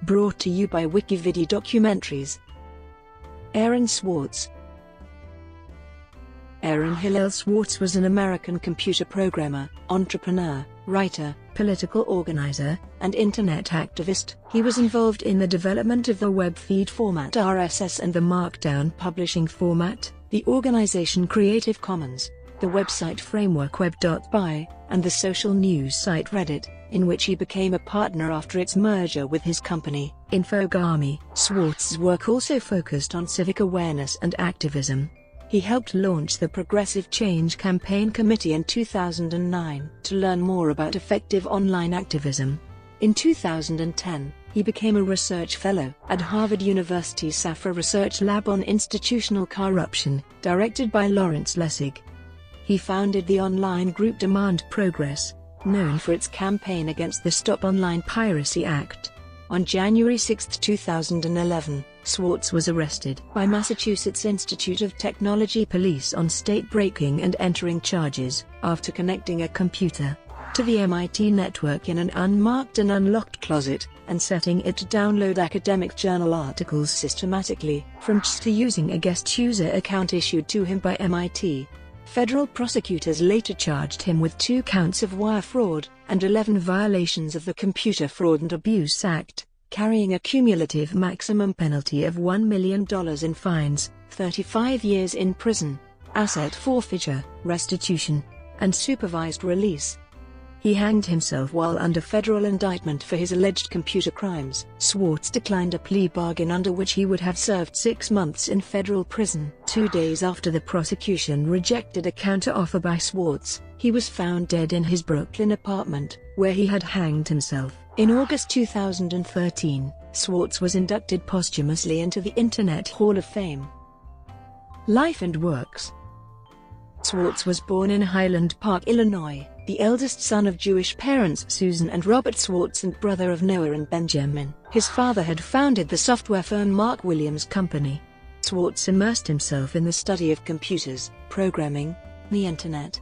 Brought to you by WikiVidi documentaries. Aaron Swartz. Aaron Hillel Swartz was an American computer programmer, entrepreneur, writer, political organizer, and internet activist. He was involved in the development of the web feed format RSS and the Markdown publishing format, the organization Creative Commons, the website framework web.py, and the social news site Reddit, in which he became a partner after its merger with his company, Infogami. Swartz's work also focused on civic awareness and activism. He helped launch the Progressive Change Campaign Committee in 2009 to learn more about effective online activism. In 2010, he became a research fellow at Harvard University's Safra Research Lab on Institutional Corruption, directed by Lawrence Lessig. He founded the online group Demand Progress, known for its campaign against the Stop Online Piracy Act. On January 6, 2011, Swartz was arrested by Massachusetts Institute of Technology police on state-breaking and entering charges after connecting a computer to the MIT network in an unmarked and unlocked closet, and setting it to download academic journal articles systematically from JSTOR using a guest user account issued to him by MIT. Federal prosecutors later charged him with 2 counts of wire fraud and 11 violations of the Computer Fraud and Abuse Act, carrying a cumulative maximum penalty of $1 million in fines, 35 years in prison, asset forfeiture, restitution, and supervised release. He hanged himself while under federal indictment for his alleged computer crimes. Swartz declined a plea bargain under which he would have served 6 months in federal prison. 2 days after the prosecution rejected a counteroffer by Swartz, he was found dead in his Brooklyn apartment, where he had hanged himself. In August 2013, Swartz was inducted posthumously into the Internet Hall of Fame. Life and works. Swartz was born in Highland Park, Illinois, the eldest son of Jewish parents Susan and Robert Swartz and brother of Noah and Benjamin. His father had founded the software firm Mark Williams Company. Swartz immersed himself in the study of computers, programming, the Internet,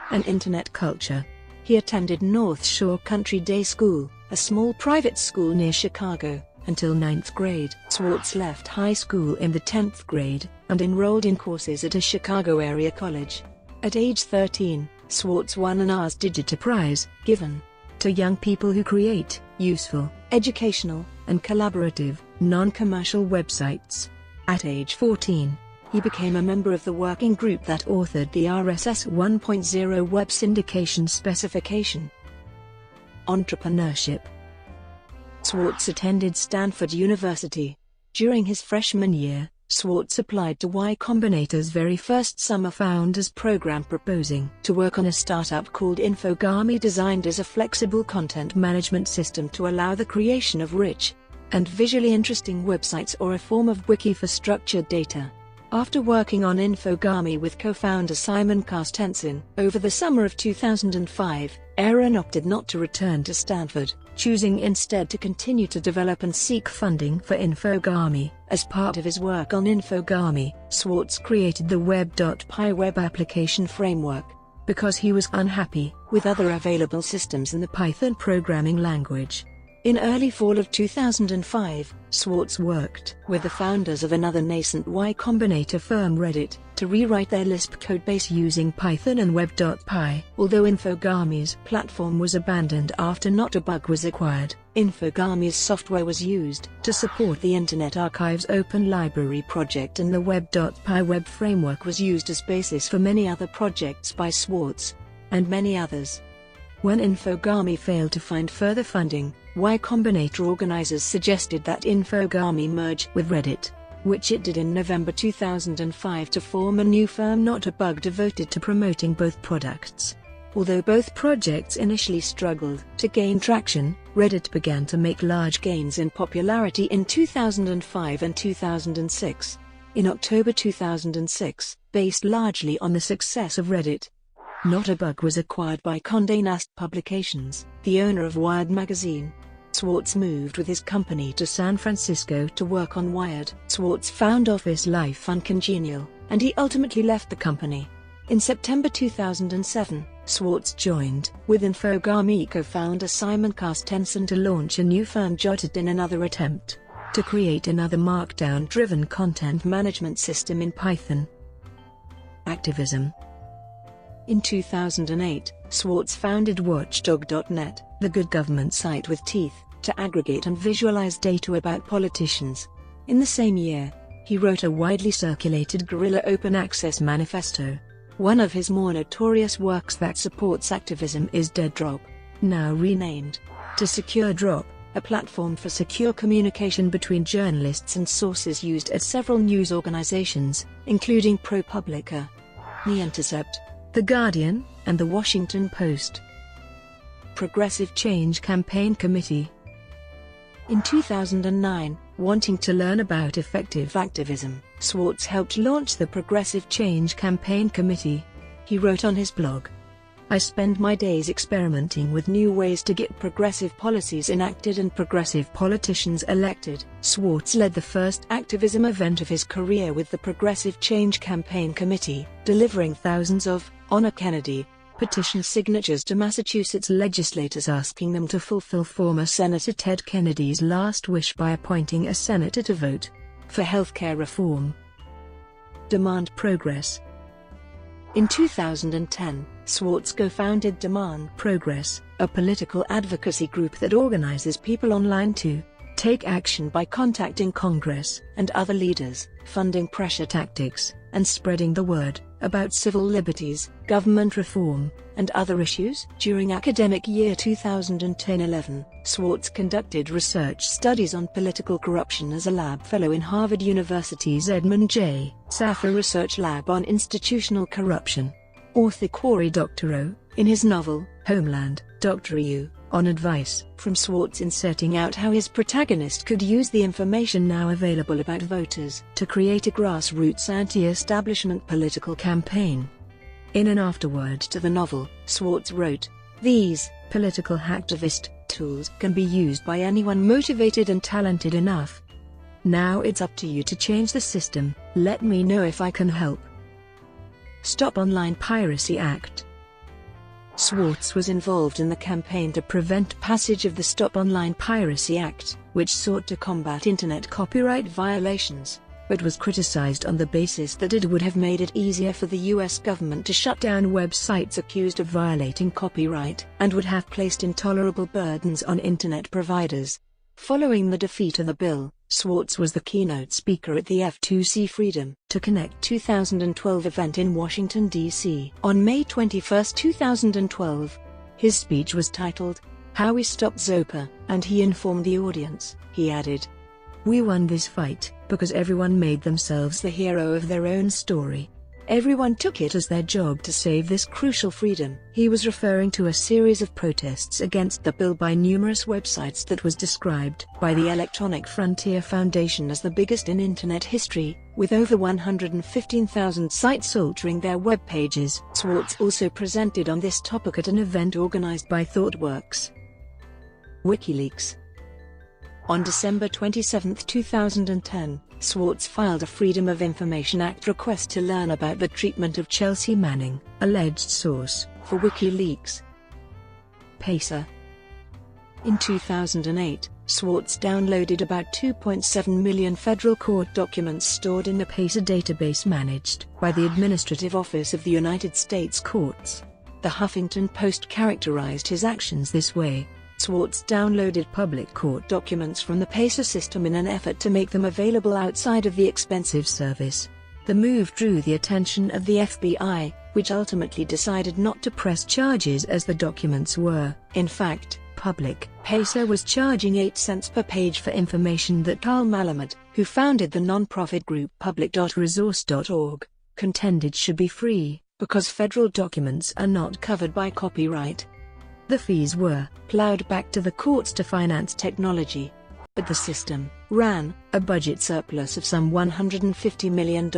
and Internet culture. He attended North Shore Country Day School, a small private school near Chicago, until 9th grade. Swartz left high school in the 10th grade, and enrolled in courses at a Chicago area college. At age 13, Swartz won an Ars Digita Prize, given to young people who create useful, educational, and collaborative, non-commercial websites. At age 14, he became a member of the working group that authored the RSS 1.0 web syndication specification. Entrepreneurship. Swartz attended Stanford University. During his freshman year, Swartz applied to Y Combinator's very first Summer Founders program, proposing to work on a startup called Infogami, designed as a flexible content management system to allow the creation of rich and visually interesting websites, or a form of wiki for structured data. After working on Infogami with co-founder Simon Carstensen over the summer of 2005, Aaron opted not to return to Stanford, choosing instead to continue to develop and seek funding for Infogami. As part of his work on Infogami, Swartz created the web.py web application framework, because he was unhappy with other available systems in the Python programming language. In early fall of 2005, Swartz worked with the founders of another nascent Y Combinator firm, Reddit, to rewrite their Lisp codebase using Python and web.py. Although Infogami's platform was abandoned after Not a Bug was acquired, Infogami's software was used to support the Internet Archive's Open Library project, and the web.py web framework was used as basis for many other projects by Swartz and many others. When Infogami failed to find further funding, Y Combinator organizers suggested that Infogami merge with Reddit, which it did in November 2005 to form a new firm, Not a Bug, devoted to promoting both products. Although both projects initially struggled to gain traction, Reddit began to make large gains in popularity in 2005 and 2006. In October 2006, based largely on the success of Reddit, Not a Bug was acquired by Condé Nast Publications, the owner of Wired magazine. Swartz moved with his company to San Francisco to work on Wired. Swartz found office life uncongenial, and he ultimately left the company. In September 2007, Swartz joined with Infogami co-founder Simon Carstensen to launch a new firm Jotted in another attempt to create another Markdown-driven content management system in Python. Activism. In 2008, Swartz founded Watchdog.net, the good government site with teeth, to aggregate and visualize data about politicians. In the same year, he wrote a widely circulated guerrilla open access manifesto. One of his more notorious works that supports activism is DeadDrop, now renamed to SecureDrop, a platform for secure communication between journalists and sources used at several news organizations, including ProPublica, The Intercept, The Guardian, and The Washington Post. Progressive Change Campaign Committee. In 2009, wanting to learn about effective activism, Swartz helped launch the Progressive Change Campaign Committee. He wrote on his blog, "I spend my days experimenting with new ways to get progressive policies enacted and progressive politicians elected." Swartz led the first activism event of his career with the Progressive Change Campaign Committee, delivering thousands of "Honor Kennedy" petition signatures to Massachusetts legislators asking them to fulfill former Senator Ted Kennedy's last wish by appointing a senator to vote for healthcare reform. Demand Progress. In 2010, Swartz co-founded Demand Progress, a political advocacy group that organizes people online to take action by contacting Congress and other leaders, funding pressure tactics, and spreading the word about civil liberties, government reform, and other issues. During academic year 2010-11, Swartz conducted research studies on political corruption as a lab fellow in Harvard University's Edmund J. Saffer Research Lab on Institutional Corruption. Author Cory Doctorow, in his novel, Homeland, Dr. U, on advice from Swartz in setting out how his protagonist could use the information now available about voters to create a grassroots anti-establishment political campaign. In an afterword to the novel, Swartz wrote, "These political hacktivist tools can be used by anyone motivated and talented enough. Now it's up to you to change the system. Let me know if I can help." Stop Online Piracy Act. Swartz was involved in the campaign to prevent passage of the Stop Online Piracy Act, which sought to combat internet copyright violations, but was criticized on the basis that it would have made it easier for the U.S. government to shut down websites accused of violating copyright, and would have placed intolerable burdens on internet providers. Following the defeat of the bill, Swartz was the keynote speaker at the F2C Freedom to Connect 2012 event in Washington, D.C. on May 21, 2012. His speech was titled, "How We Stopped Zopa," and he informed the audience, he added, "We won this fight because everyone made themselves the hero of their own story. Everyone took it as their job to save this crucial freedom." He was referring to a series of protests against the bill by numerous websites that was described by the Electronic Frontier Foundation as the biggest in Internet history, with over 115,000 sites altering their web pages. Swartz also presented on this topic at an event organized by ThoughtWorks. Wikileaks. On December 27, 2010, Swartz filed a Freedom of Information Act request to learn about the treatment of Chelsea Manning, alleged source, for WikiLeaks. Pacer. In 2008, Swartz downloaded about 2.7 million federal court documents stored in the Pacer database managed by the Administrative Office of the United States Courts. The Huffington Post characterized his actions this way. Swartz downloaded public court documents from the Pacer system in an effort to make them available outside of the expensive service. The move drew the attention of the FBI, which ultimately decided not to press charges as the documents were, in fact, public. Pacer was charging 8 cents per page for information that Carl Malamud, who founded the non-profit group public.resource.org, contended should be free, because federal documents are not covered by copyright. The fees were plowed back to the courts to finance technology. But the system ran a budget surplus of some $150 million,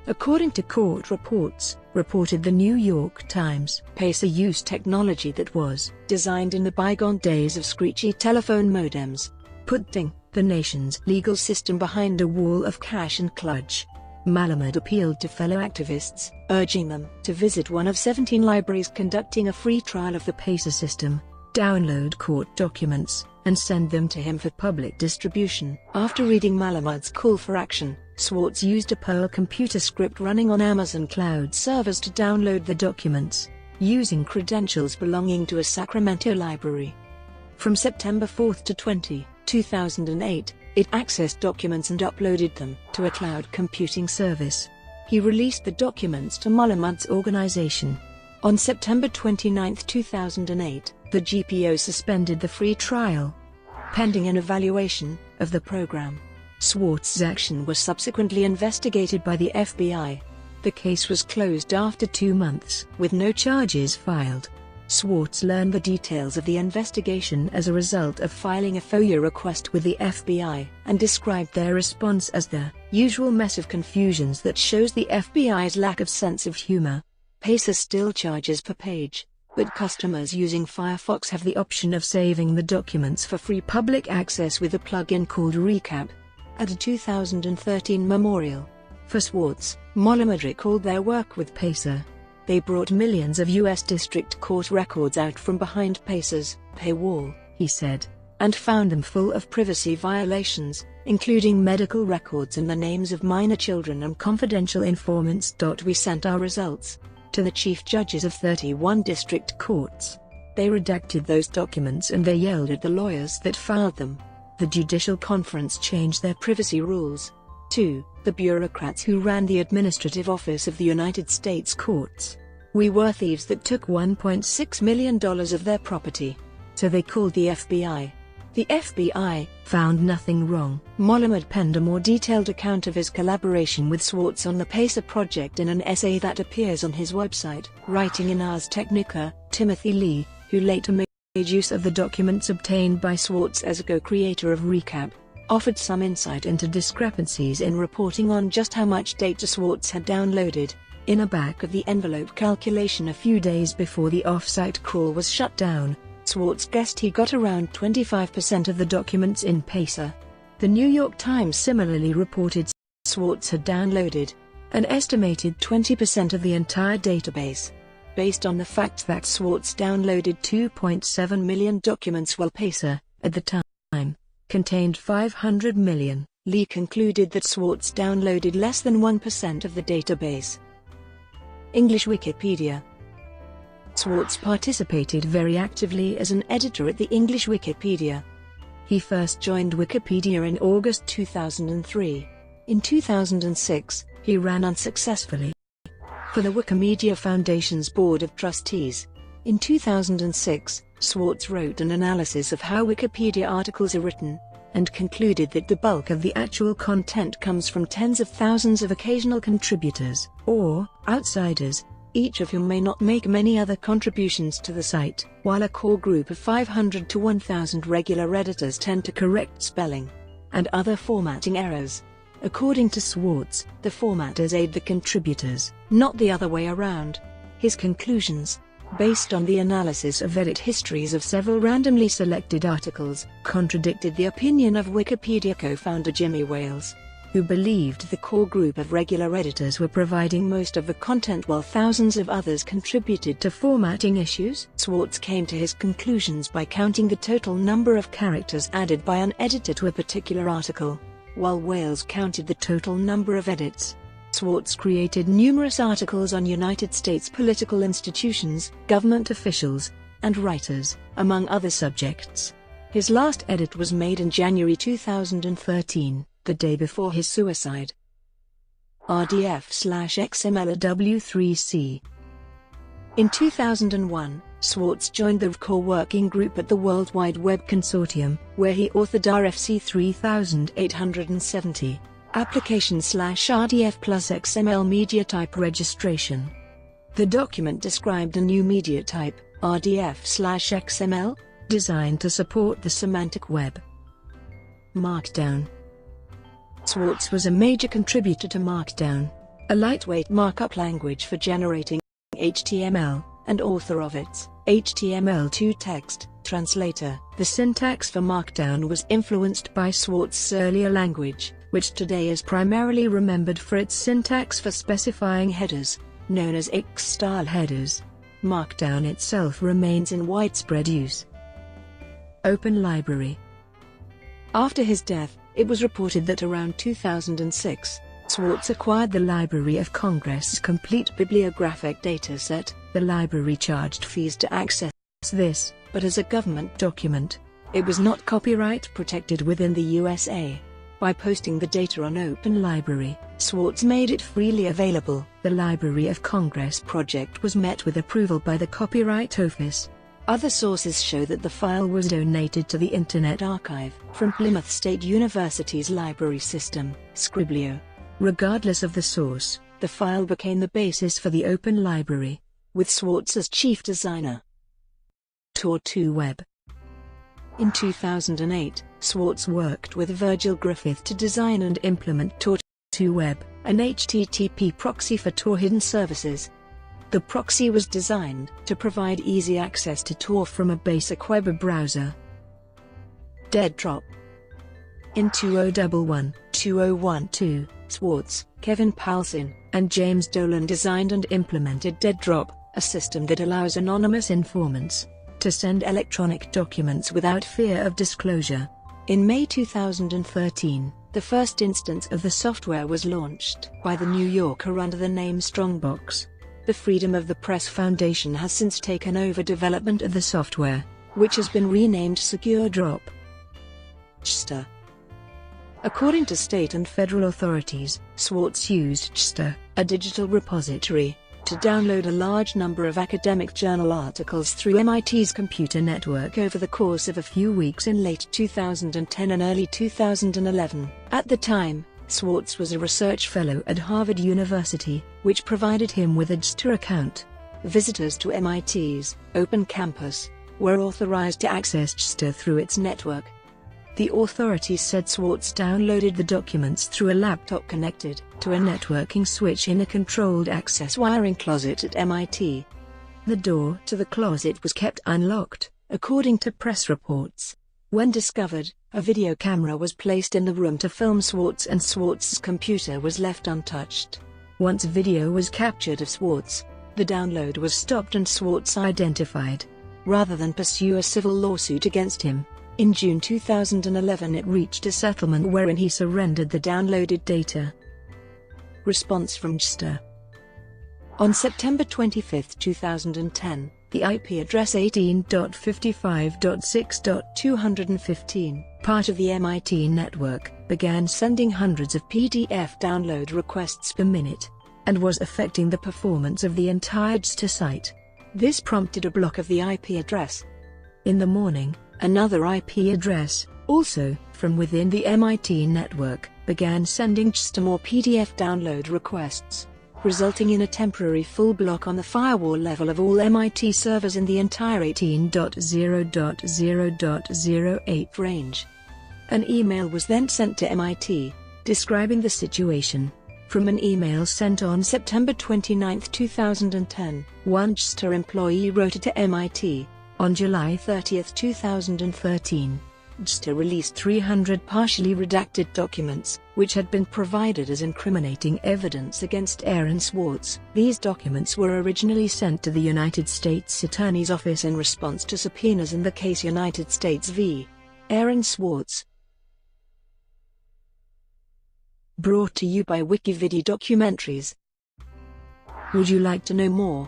according to court reports, reported the New York Times. Pacer used technology that was designed in the bygone days of screechy telephone modems, putting the nation's legal system behind a wall of cash and clutch. Malamud appealed to fellow activists, urging them to visit one of 17 libraries conducting a free trial of the PACER system, download court documents, and send them to him for public distribution. After reading Malamud's call for action, Swartz used a Perl computer script running on Amazon cloud servers to download the documents, using credentials belonging to a Sacramento library. From September 4 to 20, 2008, it accessed documents and uploaded them to a cloud computing service. He released the documents to Malamud's organization. On September 29, 2008, the GPO suspended the free trial, pending an evaluation of the program. Swartz's action was subsequently investigated by the FBI. The case was closed after 2 months, with no charges filed. Swartz learned the details of the investigation as a result of filing a FOIA request with the FBI, and described their response as the usual mess of confusions that shows the FBI's lack of sense of humor. PACER still charges per page, but customers using Firefox have the option of saving the documents for free public access with a plugin called Recap. At a 2013 memorial for Swartz, Malamud recalled their work with PACER. They brought millions of U.S. District Court records out from behind PACER's paywall, he said, and found them full of privacy violations, including medical records and the names of minor children and confidential informants. We sent our results to the chief judges of 31 district courts. They redacted those documents and they yelled at the lawyers that filed them. The judicial conference changed their privacy rules. 2. The bureaucrats who ran the administrative office of the United States courts. We were thieves that took $1.6 million of their property. So they called the FBI. The FBI found nothing wrong. Malamud penned a more detailed account of his collaboration with Swartz on the PACER project in an essay that appears on his website. Writing in Ars Technica, Timothy Lee, who later made use of the documents obtained by Swartz as a co-creator of Recap, offered some insight into discrepancies in reporting on just how much data Swartz had downloaded. In a back-of-the-envelope calculation a few days before the off-site crawl was shut down, Swartz guessed he got around 25% of the documents in PACER. The New York Times similarly reported Swartz had downloaded an estimated 20% of the entire database. Based on the fact that Swartz downloaded 2.7 million documents while PACER, at the time, contained 500 million, Lee concluded that Swartz downloaded less than 1% of the database. English Wikipedia. Swartz participated very actively as an editor at the English Wikipedia. He first joined Wikipedia in August 2003. In 2006, he ran unsuccessfully for the Wikimedia Foundation's Board of Trustees. In 2006, Swartz wrote an analysis of how Wikipedia articles are written, and concluded that the bulk of the actual content comes from tens of thousands of occasional contributors, or outsiders, each of whom may not make many other contributions to the site, while a core group of 500 to 1,000 regular editors tend to correct spelling and other formatting errors. According to Swartz, the formatters aid the contributors, not the other way around. His conclusions, based on the analysis of edit histories of several randomly selected articles, contradicted the opinion of Wikipedia co-founder Jimmy Wales, who believed the core group of regular editors were providing most of the content while thousands of others contributed to formatting issues. Swartz came to his conclusions by counting the total number of characters added by an editor to a particular article, while Wales counted the total number of edits. Swartz created numerous articles on United States political institutions, government officials, and writers, among other subjects. His last edit was made in January 2013, the day before his suicide. RDF/XML at W3C. In 2001, Swartz joined the core working group at the World Wide Web Consortium, where he authored RFC 3870. Application/RDF plus XML media type registration. The document described a new media type, RDF/XML, designed to support the semantic web. Markdown. Swartz was a major contributor to Markdown, a lightweight markup language for generating HTML, and author of its HTML2 text translator. The syntax for Markdown was influenced by Swartz's earlier language, which today is primarily remembered for its syntax for specifying headers, known as X-style headers. Markdown itself remains in widespread use. Open Library. After his death, it was reported that around 2006, Swartz acquired the Library of Congress' complete bibliographic dataset. The library charged fees to access this, but as a government document, it was not copyright protected within the USA. By posting the data on Open Library, Swartz made it freely available. The Library of Congress project was met with approval by the Copyright Office. Other sources show that the file was donated to the Internet Archive from Plymouth State University's library system, Scriblio. Regardless of the source, the file became the basis for the Open Library, with Swartz as chief designer. Tor2 Web. In 2008, Swartz worked with Virgil Griffith to design and implement Tor2 Web, an HTTP proxy for Tor hidden services. The proxy was designed to provide easy access to Tor from a basic web browser. DeadDrop. In 2011-2012, Swartz, Kevin Paulson, and James Dolan designed and implemented DeadDrop, a system that allows anonymous informants to send electronic documents without fear of disclosure. In May 2013, the first instance of the software was launched by The New Yorker under the name Strongbox. The Freedom of the Press Foundation has since taken over development of the software, which has been renamed SecureDrop. JSTOR. According to state and federal authorities, Swartz used JSTOR, a digital repository, to download a large number of academic journal articles through MIT's computer network over the course of a few weeks in late 2010 and early 2011. At the time, Swartz was a research fellow at Harvard University, which provided him with a JSTOR account. Visitors to MIT's Open Campus were authorized to access JSTOR through its network. The authorities said Swartz downloaded the documents through a laptop connected to a networking switch in a controlled access wiring closet at MIT. The door to the closet was kept unlocked, according to press reports. When discovered, a video camera was placed in the room to film Swartz, and Swartz's computer was left untouched. Once video was captured of Swartz, the download was stopped and Swartz identified. Rather than pursue a civil lawsuit against him, in June 2011 it reached a settlement wherein he surrendered the downloaded data. Response from JSTOR. On September 25, 2010, the IP address 18.55.6.215, part of the MIT network, began sending hundreds of PDF download requests per minute, and was affecting the performance of the entire JSTOR site. This prompted a block of the IP address. In the morning, another IP address, also from within the MIT network, began sending JSTOR more PDF download requests, resulting in a temporary full block on the firewall level of all MIT servers in the entire 18.0.0.08 range. An email was then sent to MIT, describing the situation. From an email sent on September 29, 2010, one JSTOR employee wrote it to MIT. On July 30, 2013, JSTOR released 300 partially redacted documents, which had been provided as incriminating evidence against Aaron Swartz. These documents were originally sent to the United States Attorney's Office in response to subpoenas in the case United States v. Aaron Swartz. Brought to you by WikiVidi Documentaries. Would you like to know more?